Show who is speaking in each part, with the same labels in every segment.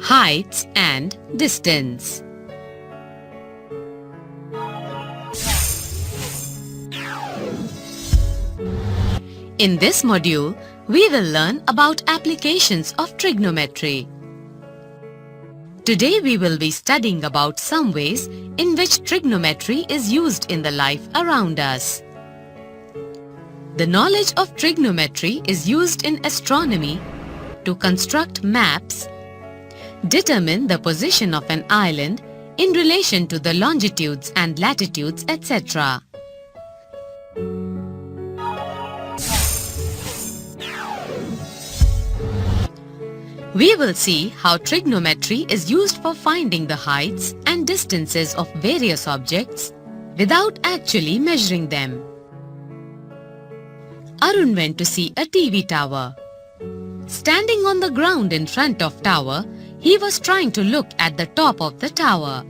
Speaker 1: heights and distance. In this module, we will learn about applications of trigonometry. Today we will be studying about some ways in which trigonometry is used in the life around us. The knowledge of trigonometry is used in astronomy to construct maps, determine the position of an island in relation to the longitudes and latitudes, etc. We will see how trigonometry is used for finding the heights and distances of various objects without actually measuring them. Arun went to see a TV tower. Standing on the ground in front of tower, he was trying to look at the top of the tower.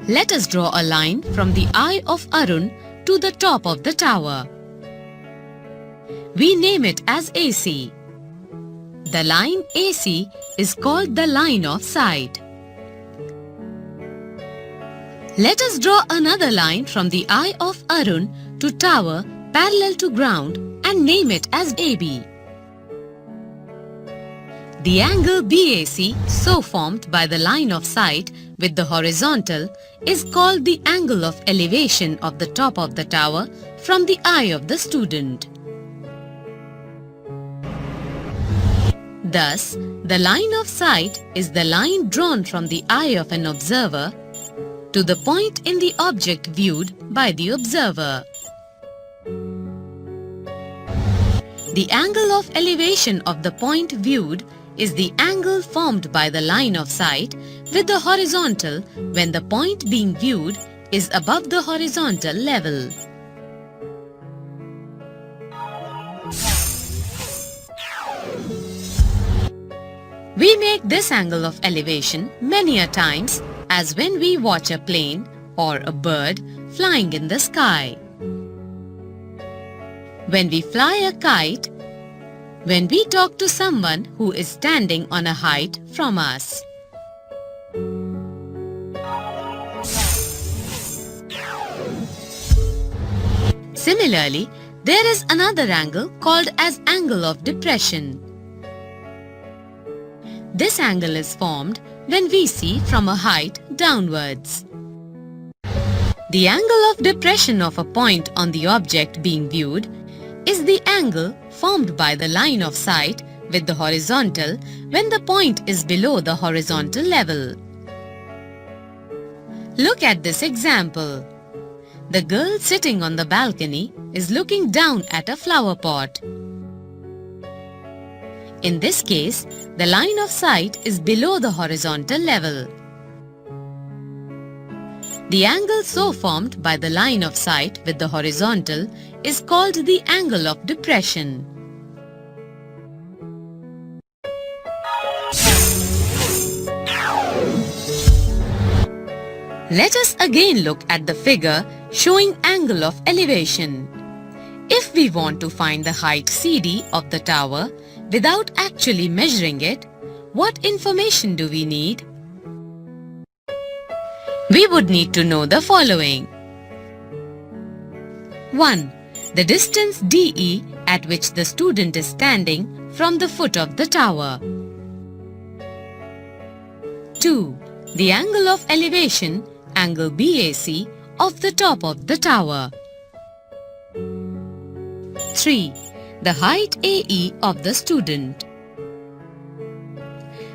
Speaker 1: Let us draw a line from the eye of Arun to the top of the tower. We name it as AC. The line AC is called the line of sight. Let us draw another line from the eye of Arun to tower parallel to ground and name it as AB. The angle BAC, so formed by the line of sight with the horizontal, is called the angle of elevation of the top of the tower from the eye of the student. Thus, the line of sight is the line drawn from the eye of an observer to the point in the object viewed by the observer. The angle of elevation of the point viewed is the angle formed by the line of sight with the horizontal when the point being viewed is above the horizontal level. We make this angle of elevation many a times as when we watch a plane or a bird flying in the sky. When we fly a kite, when we talk to someone who is standing on a height from us. Similarly, there is another angle called as angle of depression. This angle is formed when we see from a height downwards. The angle of depression of a point on the object being viewed is the angle formed by the line of sight with the horizontal when the point is below the horizontal level. Look at this example. The girl sitting on the balcony is looking down at a flower pot. In this case, the line of sight is below the horizontal level. The angle so formed by the line of sight with the horizontal is called the angle of depression. Let us again look at the figure showing angle of elevation. If we want to find the height CD of the tower without actually measuring it, what information do we need? We would need to know the following. 1. The distance DE at which the student is standing from the foot of the tower. 2. The angle of elevation, angle BAC, of the top of the tower. 3. The height AE of the student.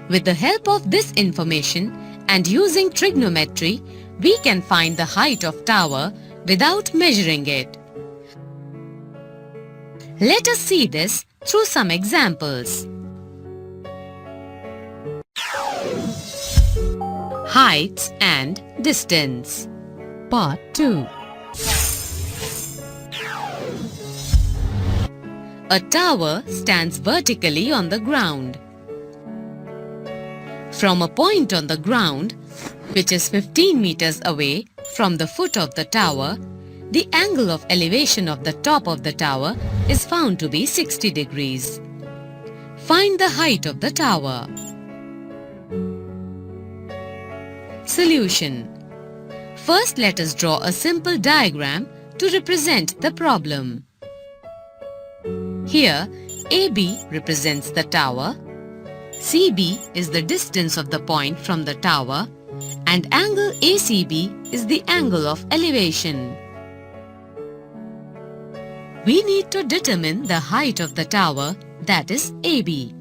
Speaker 1: With the help of this information and using trigonometry, we can find the height of tower without measuring it. Let us see this through some examples. Heights and distance. Part 2. A tower stands vertically on the ground. From a point on the ground, which is 15 meters away from the foot of the tower, the angle of elevation of the top of the tower is found to be 60 degrees. Find the height of the tower. Solution. First, let us draw a simple diagram to represent the problem. Here, AB represents the tower, CB is the distance of the point from the tower, and angle ACB is the angle of elevation. We need to determine the height of the tower, that is AB.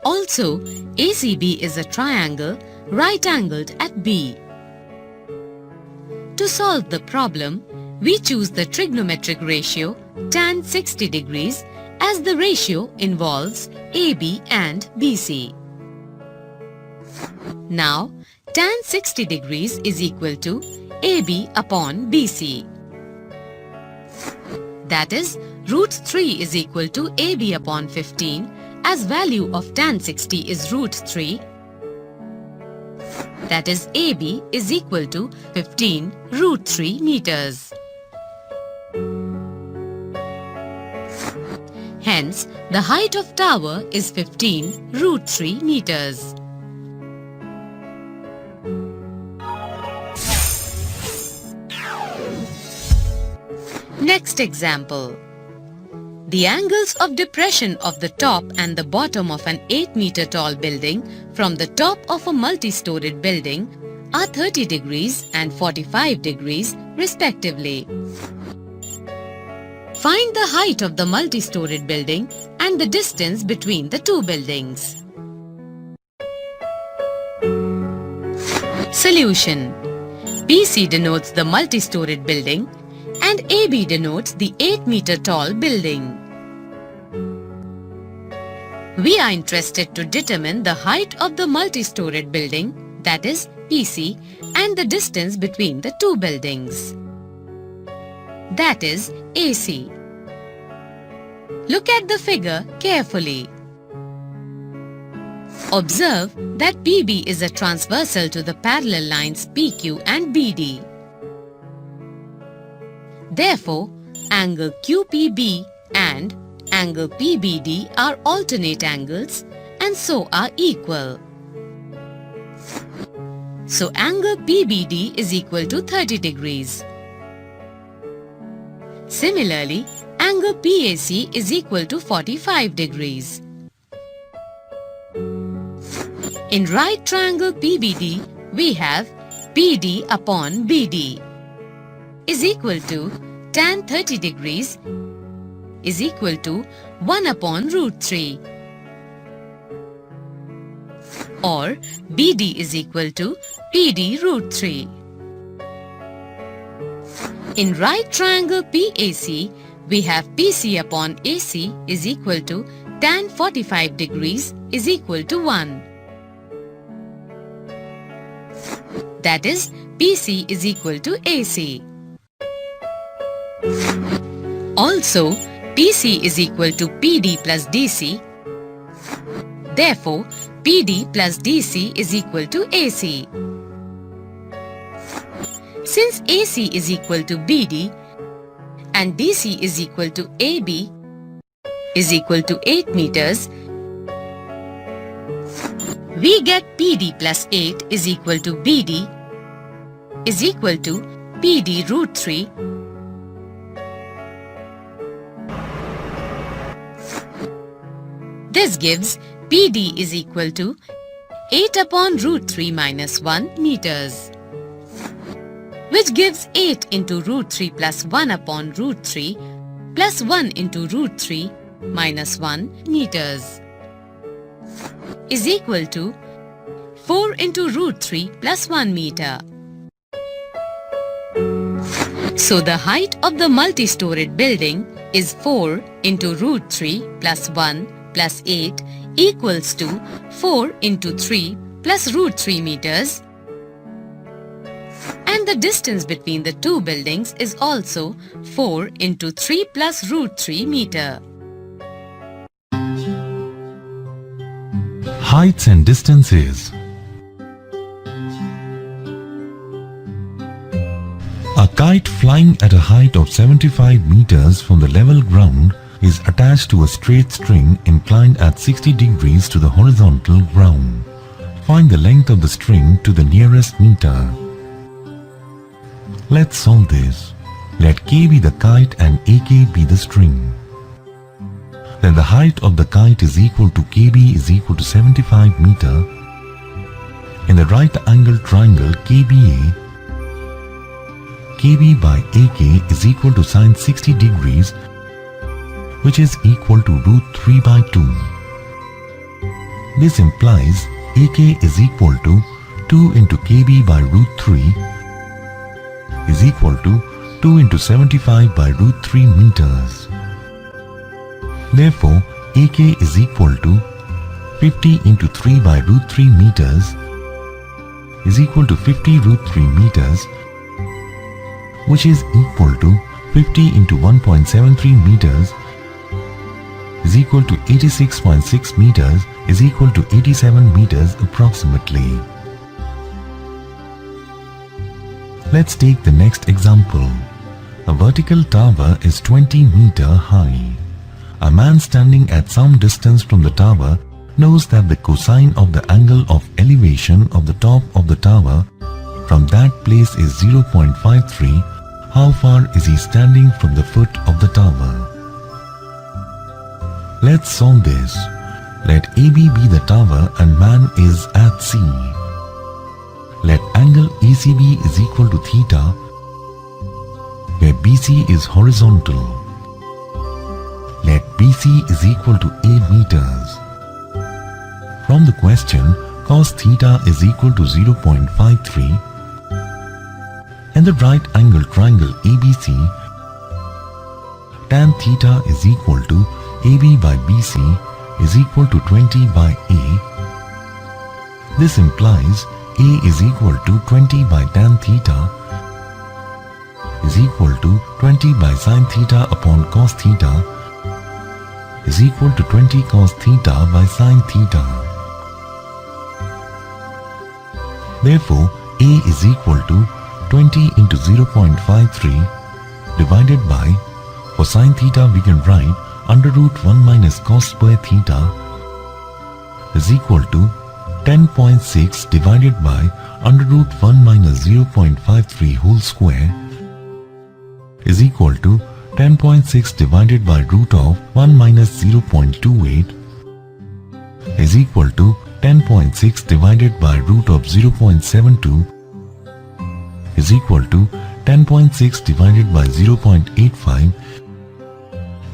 Speaker 1: Also, ACB is a triangle right-angled at B. To solve the problem, we choose the trigonometric ratio tan 60 degrees as the ratio involves AB and BC. Now, tan 60 degrees is equal to AB upon BC. That is, root 3 is equal to AB upon 15 as value of tan 60 is root 3. That is, AB is equal to 15 root 3 meters. Hence, the height of tower is 15 root 3 meters. Next example. The angles of depression of the top and the bottom of an 8-meter tall building from the top of a multi-storied building are 30 degrees and 45 degrees respectively. Find the height of the multi-storied building and the distance between the two buildings. Solution. BC denotes the multi-storied building and AB denotes the 8-meter tall building. We are interested to determine the height of the multi-storied building, that is BC, and the distance between the two buildings, that is AC. Look at the figure carefully. Observe that PB is a transversal to the parallel lines PQ and BD. Therefore, angle QPB and angle PBD are alternate angles and so are equal. So, angle PBD is equal to 30 degrees. Similarly, angle PAC is equal to 45 degrees. In right triangle PBD, we have PD upon BD is equal to tan 30 degrees is equal to 1 upon root 3, or BD is equal to PD root 3. In right triangle PAC, we have PC upon AC is equal to tan 45 degrees is equal to 1. That is, PC is equal to AC. Also, PC is equal to PD plus DC. Therefore, PD plus DC is equal to AC. Since AC is equal to BD and DC is equal to AB is equal to 8 meters, we get PD plus 8 is equal to BD is equal to PD root 3 . This gives PD is equal to 8 upon root 3 minus 1 meters, which gives 8 into root 3 plus 1 upon root 3 plus 1 into root 3 minus 1 meters is equal to 4 into root 3 plus 1 meter. So the height of the multi-storied building is 4 into root 3 plus 1 plus 8 equals to 4 into 3 plus root 3 meters, and the distance between the two buildings is also 4 into 3 plus root 3 meter.
Speaker 2: Heights and distances. A kite flying at a height of 75 meters from the level ground is attached to a straight string inclined at 60 degrees to the horizontal ground. Find the length of the string to the nearest meter. Let's solve this. Let K be the kite and AK be the string. Then the height of the kite is equal to KB is equal to 75 meter. In the right angle triangle KBA, KB by AK is equal to sine 60 degrees, which is equal to root 3 by 2. This implies AK is equal to 2 into KB by root 3 is equal to 2 into 75 by root 3 meters. Therefore, AK is equal to 50 into 3 by root 3 meters is equal to 50 root 3 meters, which is equal to 50 into 1.73 meters is equal to 86.6 meters is equal to 87 meters approximately. Let's take the next example. A vertical tower is 20 meter high. A man standing at some distance from the tower knows that the cosine of the angle of elevation of the top of the tower from that place is 0.53. How far is he standing from the foot of the tower? Let's solve this. Let AB be the tower and man is at C. Let angle ACB is equal to theta, where BC is horizontal. Let BC is equal to A meters. From the question, cos theta is equal to 0.53. In the right angle triangle ABC, tan theta is equal to AB by BC is equal to 20 by A. This implies A is equal to 20 by tan theta is equal to 20 by sin theta upon cos theta is equal to 20 cos theta by sin theta. Therefore, A is equal to 20 into 0.53 divided by, for sin theta we can write under root 1 minus cos square theta is equal to 10.6 divided by under root 1 minus 0.53 whole square is equal to 10.6 divided by root of 1 minus 0.28 is equal to 10.6 divided by root of 0.72 is equal to 10.6 divided by 0.85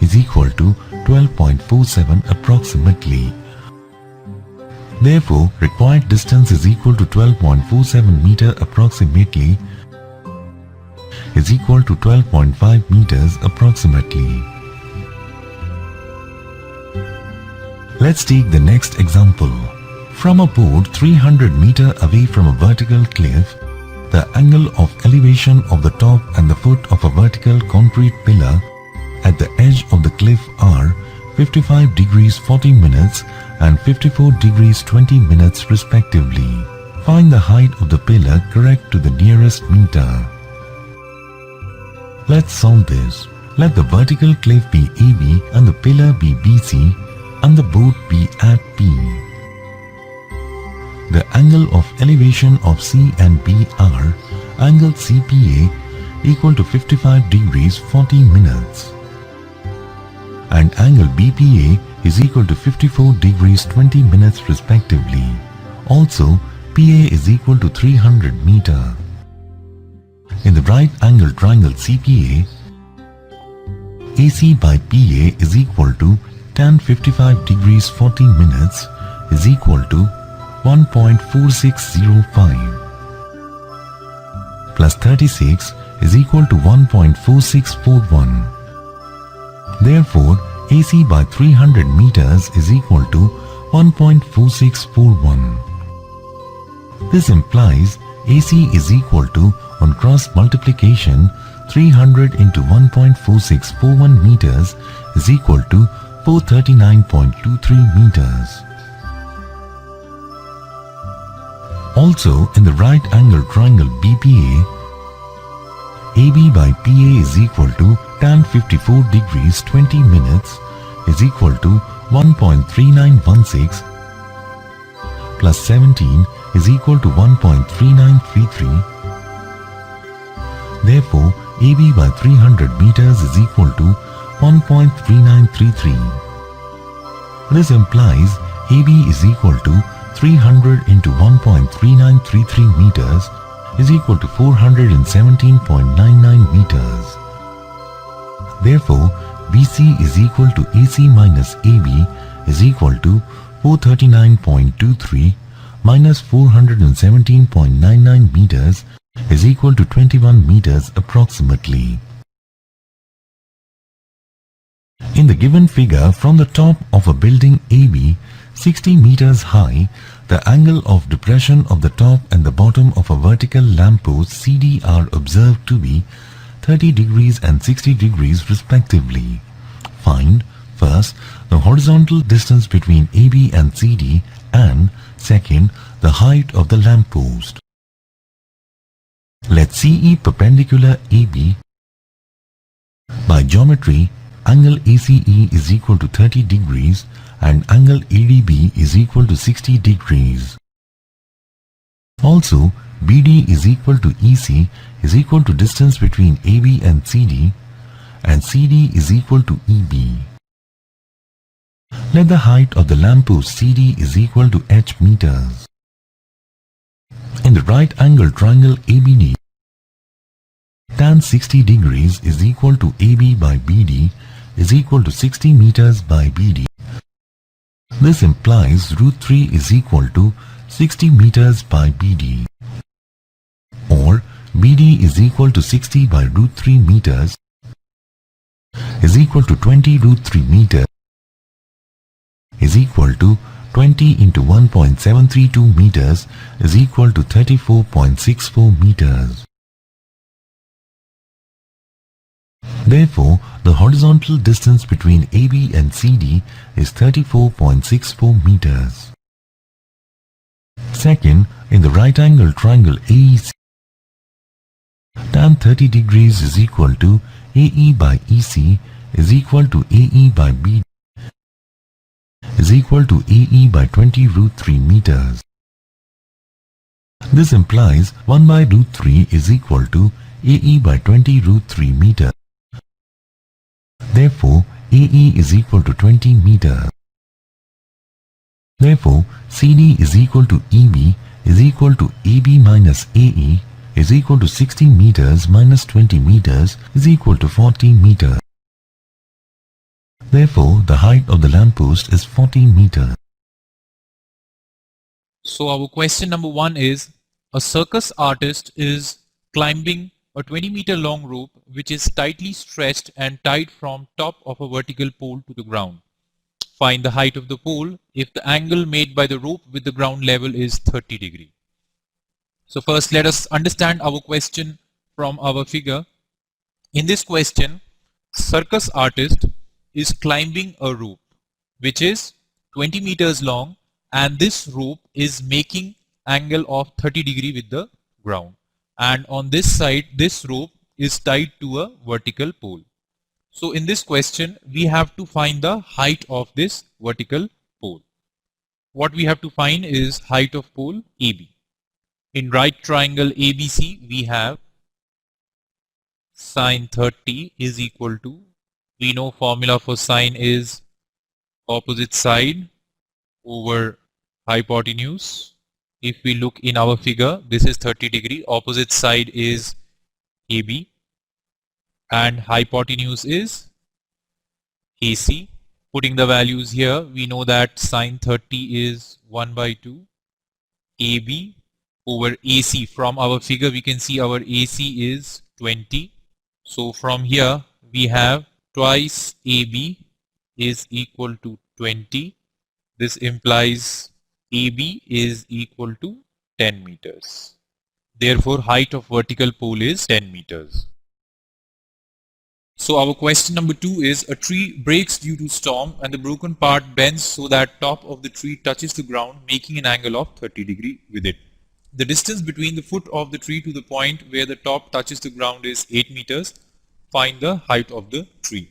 Speaker 2: is equal to 12.47 approximately. Therefore, required distance is equal to 12.47 meter approximately is equal to 12.5 meters approximately. Let's take the next example. From a board 300 meter away from a vertical cliff, the angle of elevation of the top and the foot of a vertical concrete pillar at the edge of the cliff are 55 degrees 40 minutes and 54 degrees 20 minutes respectively. Find the height of the pillar correct to the nearest meter. Let's solve this. Let the vertical cliff be AB and the pillar be BC and the board be at P. The angle of elevation of C and B are angle CPA equal to 55 degrees 40 minutes and angle BPA is equal to 54 degrees 20 minutes respectively. Also, PA is equal to 300 meter. In the right angle triangle CPA, AC by PA is equal to tan 55 degrees 40 minutes is equal to 1.4605 plus 36 is equal to 1.4641. Therefore, AC by 300 meters is equal to 1.4641. This implies AC is equal to, on cross multiplication, 300 into 1.4641 meters is equal to 439.23 meters. Also, in the right angle triangle BPA, AB by PA is equal to tan 54 degrees 20 minutes is equal to 1.3916 plus 17 is equal to 1.3933. Therefore, AB by 300 meters is equal to 1.3933. This implies AB is equal to 300 into 1.3933 meters is equal to 417.99 meters. Therefore, BC is equal to AC minus AB is equal to 439.23 minus 417.99 meters is equal to 21 meters approximately. In the given figure, from the top of a building AB 60 meters high, the angle of depression of the top and the bottom of a vertical lamppost CD are observed to be 30 degrees and 60 degrees respectively. Find first the horizontal distance between AB and CD and second the height of the lamppost. Let CE perpendicular AB. By geometry, angle ACE is equal to 30 degrees and angle ADB is equal to 60 degrees. Also, BD is equal to EC is equal to distance between AB and CD is equal to EB. Let the height of the lamppost CD is equal to h meters. In the right angle triangle ABD, tan 60 degrees is equal to AB by BD is equal to 60 meters by BD. This implies root 3 is equal to 60 meters by BD, or BD is equal to 60 by root 3 meters is equal to 20 root 3 meters is equal to 20 into 1.732 meters is equal to 34.64 meters. Therefore, the horizontal distance between AB and CD is 34.64 meters. Second, in the right angle triangle AEC, tan 30 degrees is equal to AE by EC is equal to AE by BD is equal to AE by 20 root 3 meters. This implies 1 by root 3 is equal to AE by 20 root 3 meters. Therefore, AE is equal to 20 meters. Therefore, CD is equal to EB is equal to AB minus AE is equal to 60 meters minus 20 meters is equal to 40 meters. Therefore, the height of the lamppost is 40 meters.
Speaker 3: So our question number 1 is, a circus artist is climbing a 20-meter long rope which is tightly stretched and tied from top of a vertical pole to the ground. Find the height of the pole if the angle made by the rope with the ground level is 30 degrees. So first let us understand our question from our figure. In this question, circus artist is climbing a rope which is 20 meters long, and this rope is making angle of 30 degrees with the ground, and on this side this rope is tied to a vertical pole. So in this question we have to find the height of this vertical pole. What we have to find is height of pole AB. In right triangle ABC we have sine 30 is equal to, we know formula for sine is opposite side over hypotenuse. If we look in our figure, this is 30 degree, opposite side is AB and hypotenuse is AC. Putting the values here, we know that sine 30 is 1 by 2 AB over AC. From our figure we can see our AC is 20. So from here we have twice AB is equal to 20. This implies AB is equal to 10 meters. Therefore, height of vertical pole is 10 meters. So our question number 2 is, a tree breaks due to storm and the broken part bends so that top of the tree touches the ground, making an angle of 30 degrees with it. the distance between the foot of the tree to the point where the top touches the ground is 8 meters. Find the height of the tree.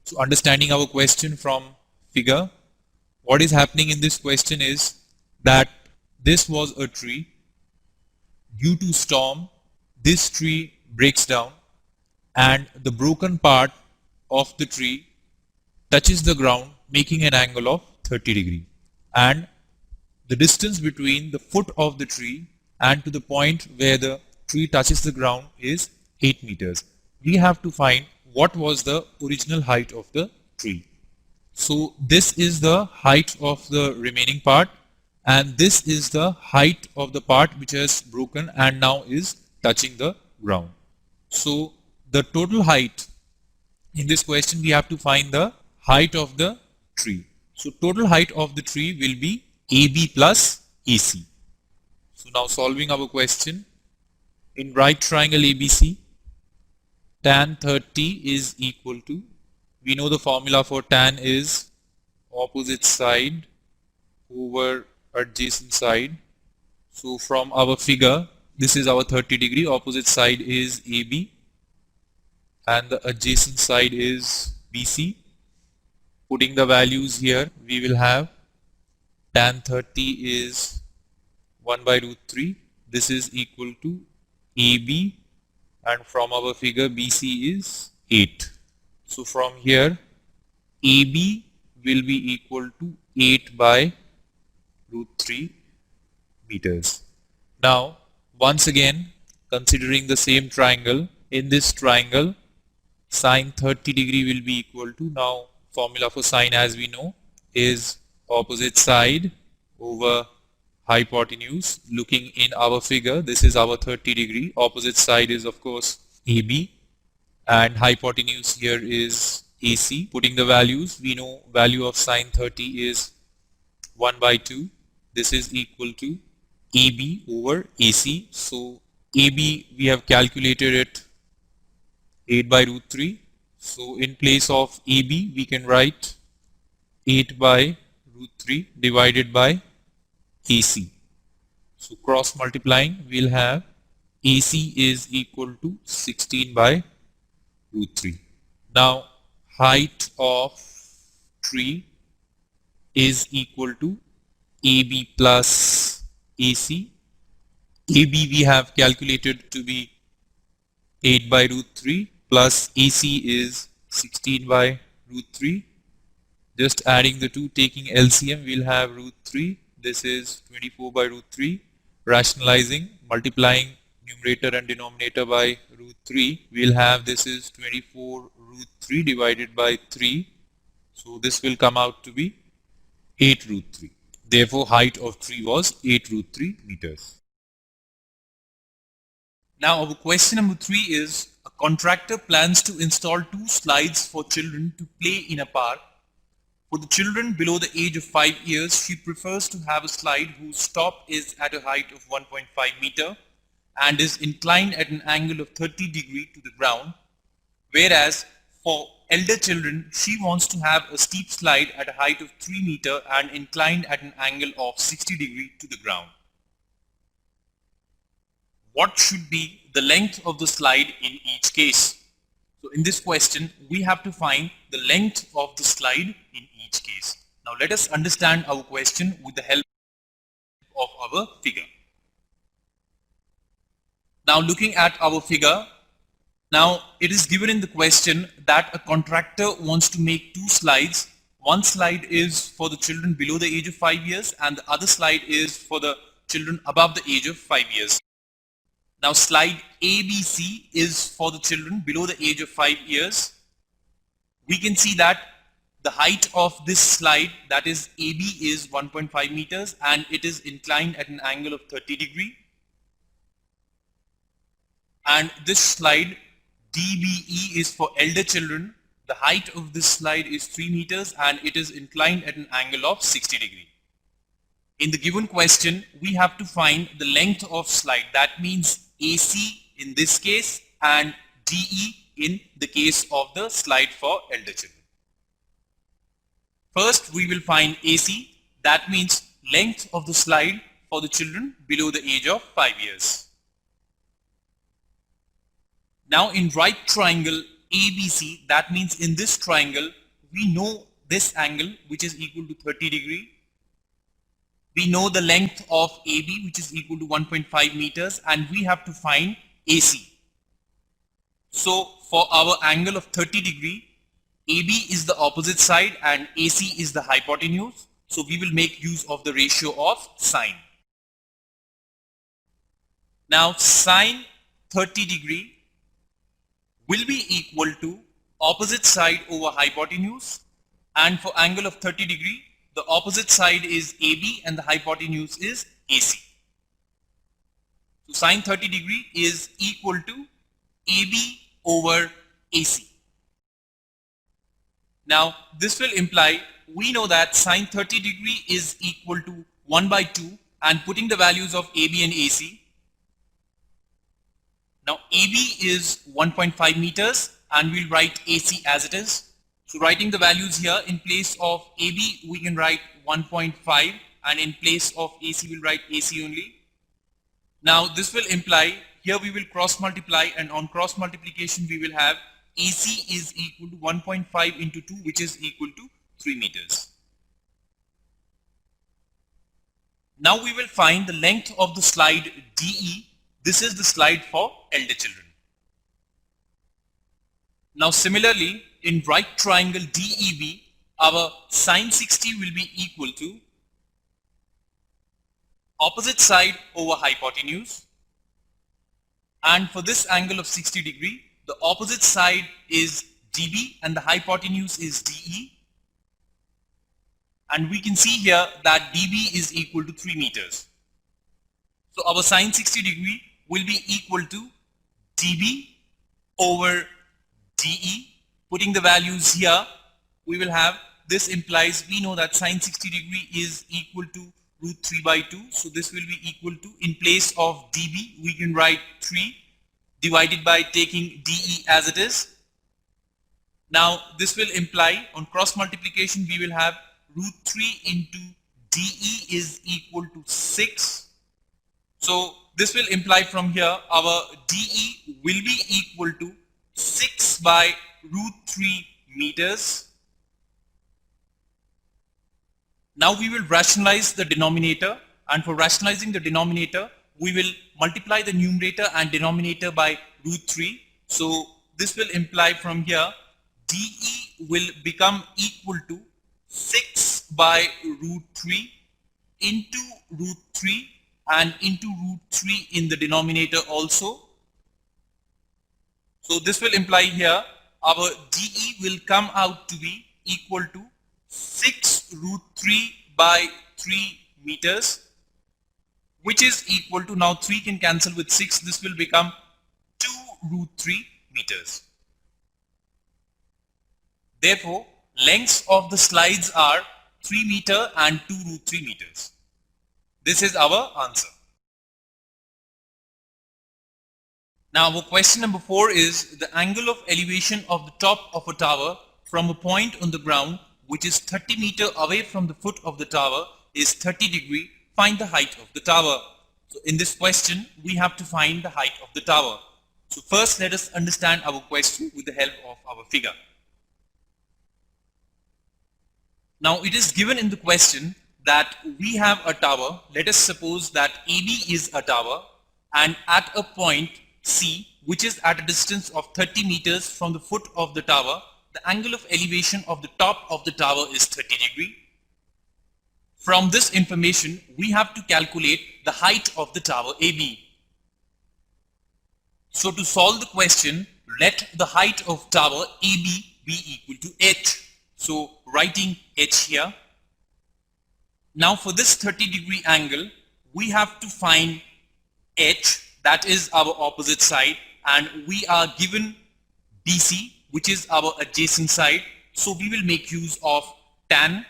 Speaker 3: So understanding our question from figure, what is happening in this question is that this was a tree. Due to storm, this tree breaks down and the broken part of the tree touches the ground, making an angle of 30 degree. And the distance between the foot of the tree and to the point where the tree touches the ground is 8 meters. We have to find what was the original height of the tree. So this is the height of the remaining part, and this is the height of the part which has broken and now is touching the ground. So the total height in this question, we have to find the height of the tree. So total height of the tree will be AB plus AC. So now solving our question, in right triangle ABC, tan 30 is equal to, we know the formula for tan is opposite side over adjacent side. So from our figure, this is our 30 degree, opposite side is AB and the adjacent side is BC. Putting the values here, we will have tan 30 is 1 by root 3. This is equal to AB, and from our figure BC is 8. So from here AB will be equal to 8 by root 3 meters. Now once again, considering the same triangle, in this triangle sine 30 degree will be equal to, now formula for sine as we know is opposite side over hypotenuse. Looking in our figure, this is our 30 degree, opposite side is of course AB and hypotenuse here is AC. Putting the values, we know value of sine 30 is 1 by 2. This is equal to AB over AC. So AB we have calculated it 8 by root 3. So in place of AB we can write 8 by root 3 divided by AC. So cross multiplying, we'll have AC is equal to 16 by root 3. Now height of tree is equal to AB plus AC. AB we have calculated to be 8 by root 3 plus AC is 16 by root 3. Just adding the two, taking LCM, we'll have root 3. This is 24 by root 3. Rationalizing, multiplying numerator and denominator by root 3, we'll have this is 24 root 3 divided by 3. So this will come out to be 8 root 3. Therefore height of tree was 8 root 3 meters. Now our question number 3 is, a contractor plans to install 2 slides for children to play in a park. For the children below the age of 5 years, she prefers to have a slide whose top is at a height of 1.5 meter and is inclined at an angle of 30 degree to the ground. Whereas for elder children, she wants to have a steep slide at a height of 3 meter and inclined at an angle of 60 degree to the ground. What should be the length of the slide in each case? So in this question, we have to find the length of the slide in each case. Now let us understand our question with the help of our figure. Now looking at our figure, now it is given in the question that a contractor wants to make 2 slides. One slide is for the children below the age of 5 years and the other slide is for the children above the age of 5 years. Now slide ABC is for the children below the age of 5 years. We can see that the height of this slide, that is AB, is 1.5 meters and it is inclined at an angle of 30 degree. And this slide DBE is for elder children. The height of this slide is 3 meters and it is inclined at an angle of 60 degree. In the given question, we have to find the length of slide. That means AC in this case and DE in the case of the slide for elder children. First we will find AC, that means length of the slide for the children below the age of 5 years. Now in right triangle ABC, that means in this triangle we know this angle which is equal to 30 degree. We know the length of AB which is equal to 1.5 meters, and we have to find AC. So for our angle of 30 degree, AB is the opposite side and AC is the hypotenuse. So we will make use of the ratio of sine. Now sine 30 degree will be equal to opposite side over hypotenuse, and for angle of 30 degree the opposite side is AB and the hypotenuse is AC. So sine 30 degree is equal to AB over AC. Now this will imply, we know that sine 30 degree is equal to 1 by 2, and putting the values of AB and AC. Now AB is 1.5 meters and we'll write AC as it is. So writing the values here, in place of AB we can write 1.5, and in place of AC we'll write AC only. Now this will imply, here we will cross multiply, and on cross multiplication we will have AC is equal to 1.5 into 2, which is equal to 3 meters. Now we will find the length of the slide DE. This is the slide for elder children. Now similarly, in right triangle DEB, our sine 60 will be equal to opposite side over hypotenuse, and for this angle of 60 degree, the opposite side is DB and the hypotenuse is DE, and we can see here that DB is equal to 3 meters. So our sine 60 degree will be equal to DB over DE. Putting the values here, we will have, this implies, we know that sine 60 degree is equal to root 3 by 2. So this will be equal to, in place of DB, we can write 3 divided by taking DE as it is. Now this will imply, on cross multiplication, we will have root 3 into DE is equal to 6. So this will imply from here, our DE will be equal to 6 by root 3 meters. Now we will rationalize the denominator, and for rationalizing the denominator, we will multiply the numerator and denominator by root 3. So this will imply from here, DE will become equal to 6 by root 3 into root 3 and into root 3 in the denominator also. So this will imply here, our DE will come out to be equal to 6 root 3 by 3 meters, which is equal to, now 3 can cancel with 6, this will become 2 root 3 meters. Therefore, lengths of the slides are 3 meter and 2 root 3 meters. This is our answer. Now our question number 4 is, the angle of elevation of the top of a tower from a point on the ground which is 30 meter away from the foot of the tower is 30 degree. Find the height of the tower. So in this question, we have to find the height of the tower. So first let us understand our question with the help of our figure. Now it is given in the question that we have a tower. Let us suppose that AB is a tower, and at a point C, which is at a distance of 30 meters from the foot of the tower, the angle of elevation of the top of the tower is 30 degree. From this information, we have to calculate the height of the tower AB. So to solve the question, let the height of tower AB be equal to h. So writing h here. Now for this 30 degree angle, we have to find h, that is our opposite side, and we are given BC, which is our adjacent side. So we will make use of tan,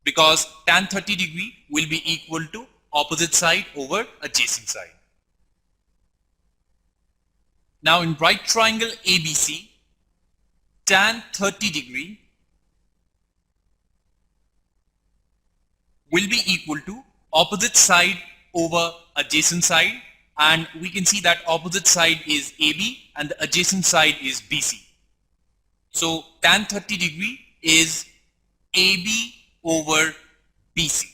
Speaker 3: because tan 30 degree will be equal to opposite side over adjacent side. Now in right triangle ABC, tan 30 degree will be equal to opposite side over adjacent side, and we can see that opposite side is AB and the adjacent side is BC. So tan 30 degree is AB over BC.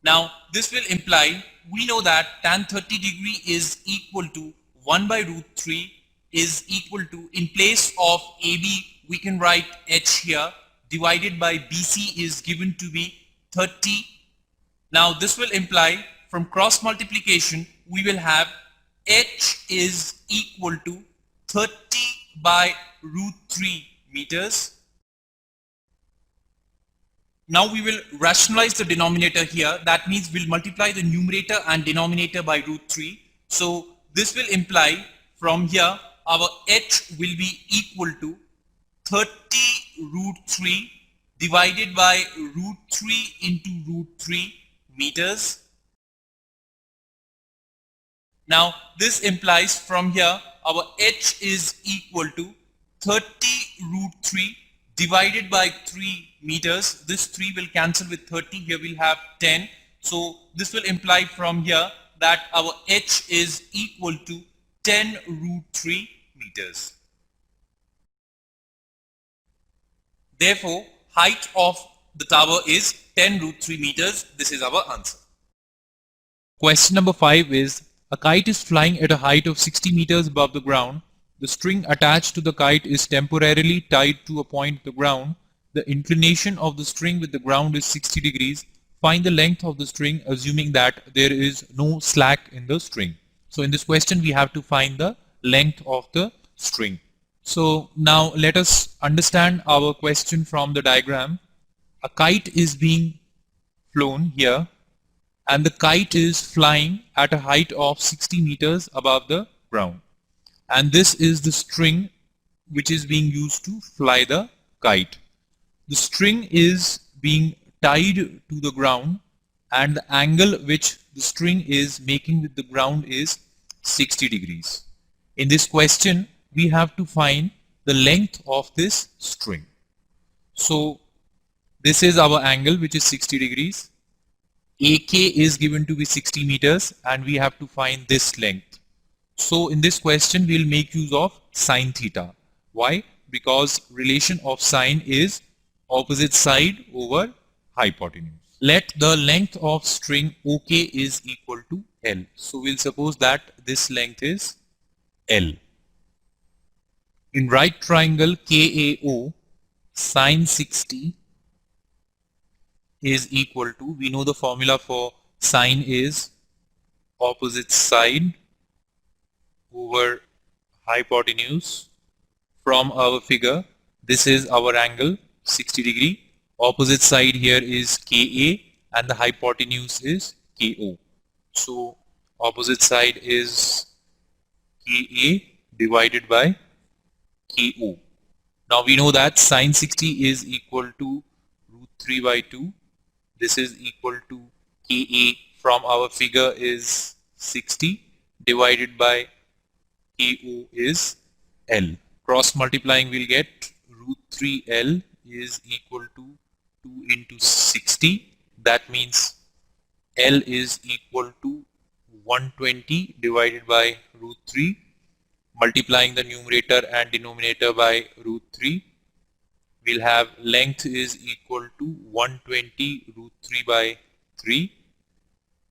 Speaker 3: Now this will imply, we know that tan 30 degree is equal to 1 by root 3 is equal to, in place of AB we can write H here, divided by BC is given to be 30. Now this will imply, from cross multiplication we will have H is equal to 30 by root 3 meters. Now we will rationalize the denominator here. That means we'll multiply the numerator and denominator by root 3. So this will imply, from here our H will be equal to 30 root 3 divided by root 3 into root 3 meters. Now this implies, from here our H is equal to 30 root 3 divided by 3 meters. This 3 will cancel with 30. Here we'll have 10. So this will imply from here that our H is equal to 10 root 3 meters. Therefore, height of the tower is 10 root 3 meters. This is our answer. Question number 5 is, a kite is flying at a height of 60 meters above the ground. The string attached to the kite is temporarily tied to a point on the ground. The inclination of the string with the ground is 60 degrees. Find the length of the string, assuming that there is no slack in the string. So in this question we have to find the length of the string. So now let us understand our question from the diagram. A kite is being flown here, and the kite is flying at a height of 60 meters above the ground. And this is the string which is being used to fly the kite. The string is being tied to the ground, and the angle which the string is making with the ground is 60 degrees. In this question we have to find the length of this string. So this is our angle, which is 60 degrees. AK is given to be 60 meters, and we have to find this length. So in this question we'll make use of sine theta. Why? Because relation of sine is opposite side over hypotenuse. Let the length of string OK is equal to L. So we'll suppose that this length is L. In right triangle KAO, sine 60 is equal to, we know the formula for sine is opposite side over hypotenuse. From our figure, this is our angle 60 degree. Opposite side here is KA and the hypotenuse is KO. So opposite side is KA divided by KO. Now we know that sine 60 is equal to root 3 by 2. This is equal to KA from our figure is 60 divided by KO is L. Cross multiplying we'll get root 3L is equal to 2 into 60. That means L is equal to 120 divided by root 3. Multiplying the numerator and denominator by root 3, we'll have length is equal to 120 root 3 by 3.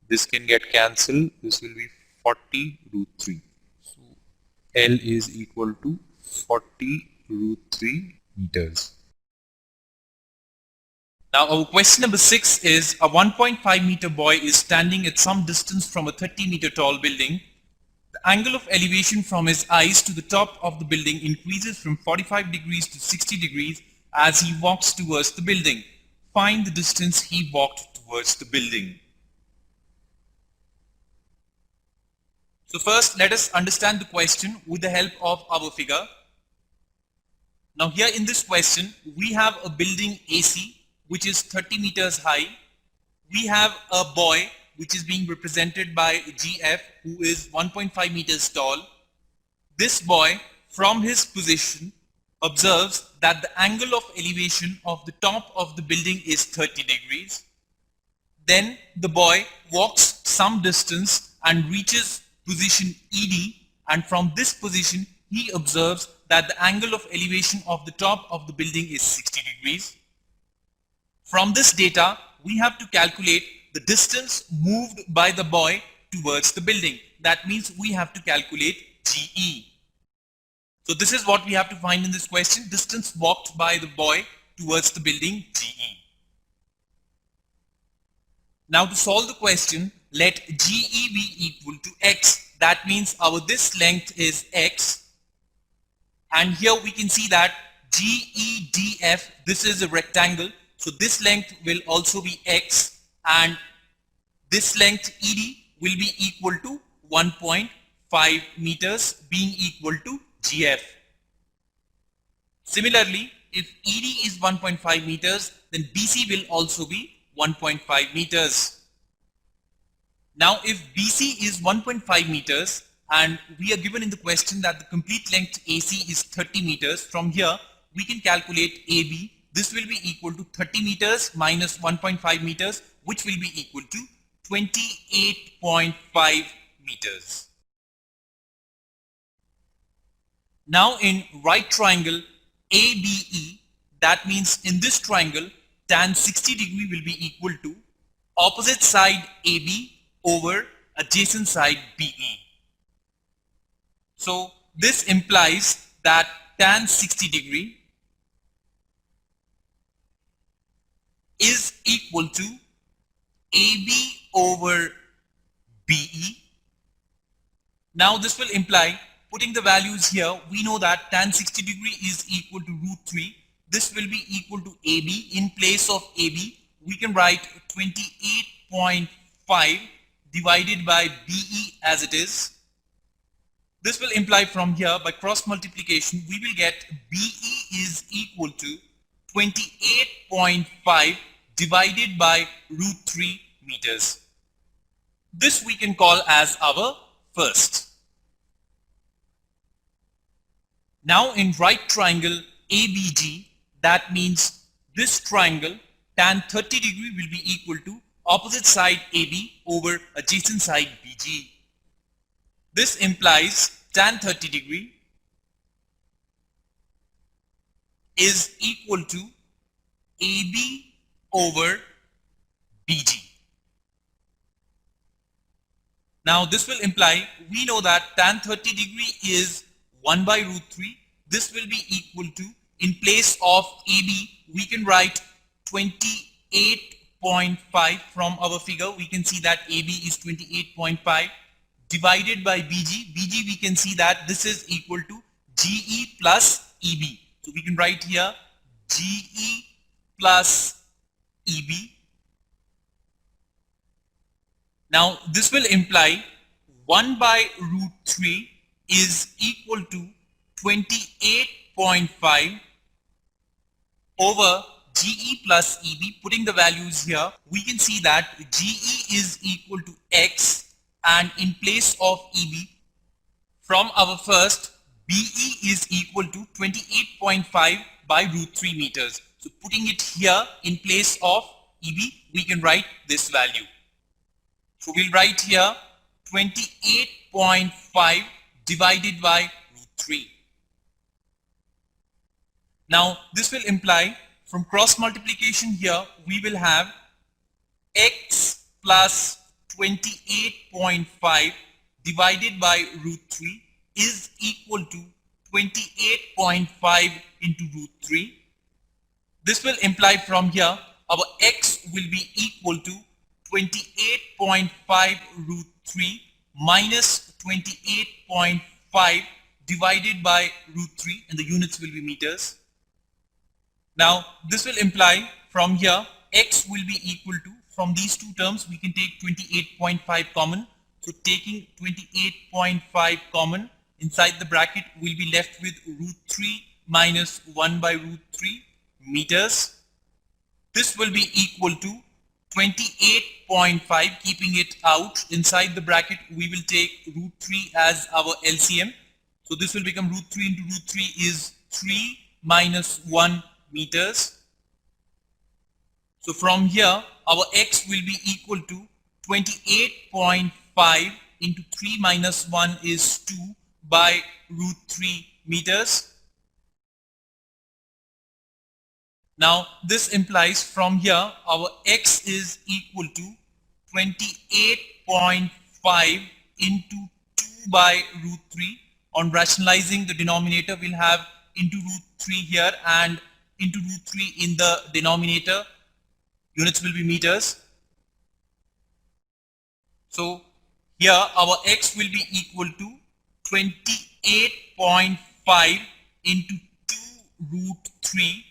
Speaker 3: This can get cancelled. This will be 40 root 3. So L is equal to 40 root 3 meters. Now our question number 6 is, a 1.5 meter boy is standing at some distance from a 30 meter tall building. The angle of elevation from his eyes to the top of the building increases from 45 degrees to 60 degrees as he walks towards the building. Find the distance he walked towards the building. So first let us understand the question with the help of our figure. Now here in this question we have a building AC which is 30 meters high. We have a boy which is being represented by GF, who is 1.5 meters tall. This boy, from his position, observes that the angle of elevation of the top of the building is 30 degrees. Then the boy walks some distance and reaches position ED, and from this position he observes that the angle of elevation of the top of the building is 60 degrees. From this data, we have to calculate the distance moved by the boy towards the building. That means we have to calculate GE. So this is what we have to find in this question: distance walked by the boy towards the building, GE. Now to solve the question, let GE be equal to X. That means our this length is X. And here we can see that GEDF, this is a rectangle. So this length will also be X, and this length ED will be equal to 1.5 meters, being equal to GF. Similarly, if ED is 1.5 meters, then BC will also be 1.5 meters. Now if BC is 1.5 meters and we are given in the question that the complete length AC is 30 meters, from here we can calculate AB. This will be equal to 30 meters minus 1.5 meters, which will be equal to 28.5 meters. Now in right triangle ABE, that means in this triangle tan 60 degree will be equal to opposite side AB over adjacent side BE. So this implies that tan 60 degree is equal to AB over BE. Now this will imply, putting the values here, we know that tan 60 degree is equal to root 3. This will be equal to AB. In place of AB, we can write 28.5 divided by BE as it is. This will imply from here, by cross multiplication, we will get BE is equal to 28.5 divided by root 3 meters. This we can call as our first. Now in right triangle ABG, that means this triangle tan 30 degree will be equal to opposite side AB over adjacent side BG. This implies tan 30 degree is equal to AB over BG. Now this will imply, we know that tan 30 degree is 1 by root 3. This will be equal to, in place of AB, we can write 28.5 from our figure. We can see that AB is 28.5 divided by BG. BG, we can see that this is equal to GE plus EB. So we can write here GE plus EB. Now this will imply 1 by root 3 is equal to 28.5 over GE plus EB. Putting the values here, we can see that GE is equal to X, and in place of EB, from our first, BE is equal to 28.5 by root 3 meters. So putting it here in place of EB, we can write this value. So we'll write here 28.5 divided by root 3. Now this will imply, from cross multiplication here, we will have X plus 28.5 divided by root 3 is equal to 28.5 into root 3. This will imply from here our X will be equal to 28.5 root 3 minus 28.5 divided by root 3, and the units will be meters. Now this will imply from here X will be equal to, from these two terms we can take 28.5 common. So taking 28.5 common, inside the bracket we'll be left with root 3 minus 1 by root 3 meters. This will be equal to 28.5, keeping it out. Inside the bracket we will take root 3 as our LCM. So this will become root 3 into root 3 is 3 minus 1 meters.
Speaker 4: So from here, our x will be equal to 28.5 into 3 minus 1 is 2 by root 3 meters. Now this implies from here our x is equal to 28.5 into 2 by root 3. On rationalizing the denominator, we'll have into root 3 here and into root 3 in the denominator. Units will be meters. So here our x will be equal to 28.5 into 2 root 3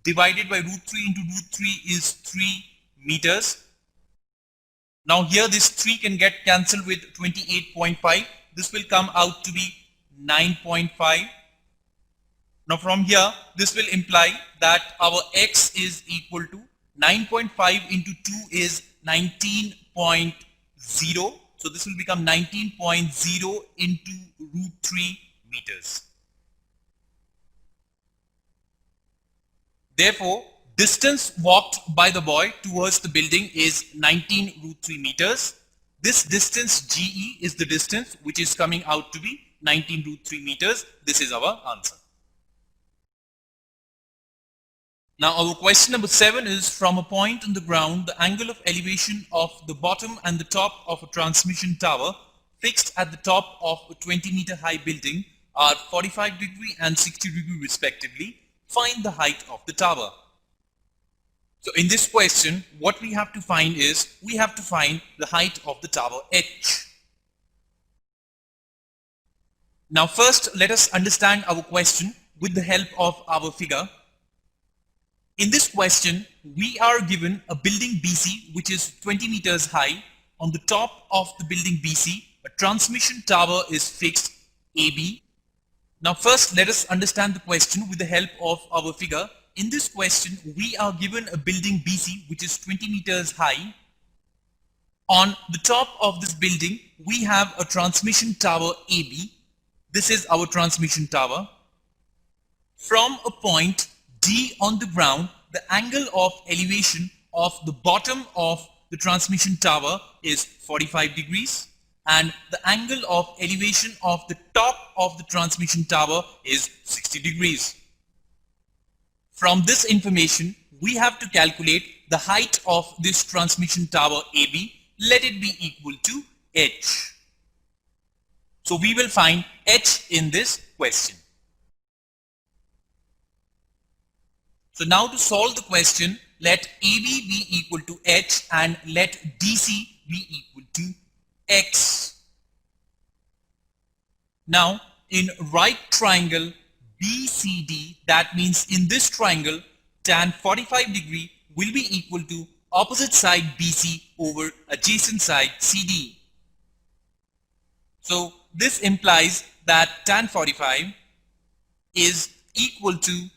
Speaker 4: divided by root 3 into root 3 is 3 meters. Now here this 3 can get cancelled with 28.5. This will come out to be 9.5. Now from here this will imply that our x is equal to 9.5 into 2 is 19.0. So this will become 19.0 into root 3 meters. Therefore, distance walked by the boy towards the building is 19 root 3 meters. This distance GE is the distance which is coming out to be 19 root 3 meters. This is our answer. Now our question number 7 is, from a point on the ground, the angle of elevation of the bottom and the top of a transmission tower fixed at the top of a 20-meter high building are 45° and 60° respectively. Find the height of the tower. So in this question, what we have to find is, we have to find the height of the tower H. Now first, let us understand our question with the help of our figure. In this question, we are given a building BC which is 20 meters high. On the top of the building BC, a transmission tower is fixed AB. Now first, let us understand the question with the help of our figure. In this question, we are given a building BC which is 20 meters high. On the top of this building, we have a transmission tower AB. This is our transmission tower. From a point D on the ground, the angle of elevation of the bottom of the transmission tower is 45°, and the angle of elevation of the top of the transmission tower is 60°. From this information, we have to calculate the height of this transmission tower AB. Let it be equal to H. So we will find H in this question. So now to solve the question, let AB be equal to H and let DC be equal to X. Now in right triangle BCD, that means in this triangle, tan 45° will be equal to opposite side BC over adjacent side CD. So this implies that tan 45 is equal to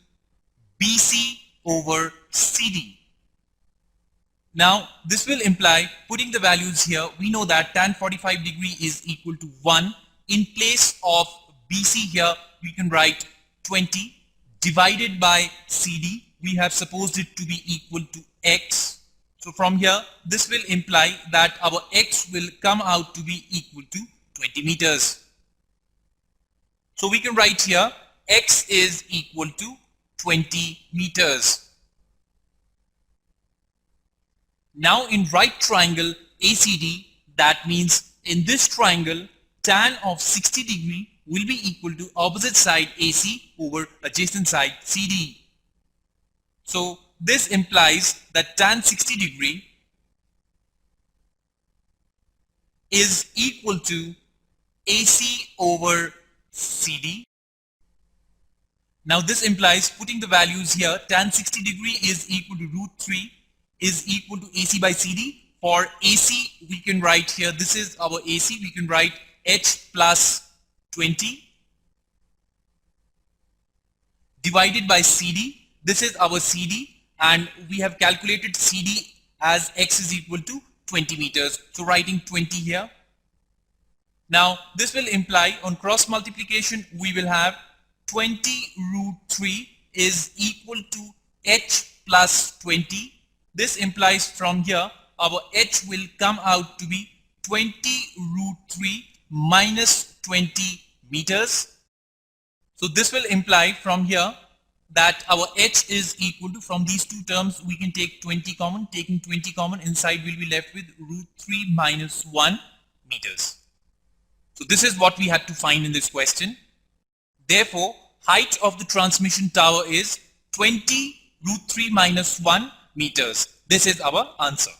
Speaker 4: BC over CD. Now this will imply, putting the values here, we know that tan 45° is equal to 1. In place of BC here, we can write 20 divided by CD. We have supposed it to be equal to X. So from here, this will imply that our X will come out to be equal to 20 meters. So we can write here X is equal to 20 meters. Now in right triangle ACD, that means in this triangle, tan of 60° will be equal to opposite side AC over adjacent side CD. So this implies that tan 60° is equal to AC over CD. Now this implies, putting the values here, tan 60° is equal to root 3 is equal to AC by CD. For AC, we can write here, this is our AC, we can write H plus 20 divided by CD. This is our CD, and we have calculated CD as X is equal to 20 meters. So writing 20 here. Now this will imply, on cross multiplication, we will have 20 root 3 is equal to H plus 20 This implies from here our h will come out to be 20 root 3 minus 20 meters. So this will imply from here that our h is equal to, from these two terms we can take 20 common. Taking 20 common, inside we'll be left with root 3 minus 1 meters. So this is what we had to find in this question. Therefore, height of the transmission tower is 20 root 3 minus 1 meters. This is our answer.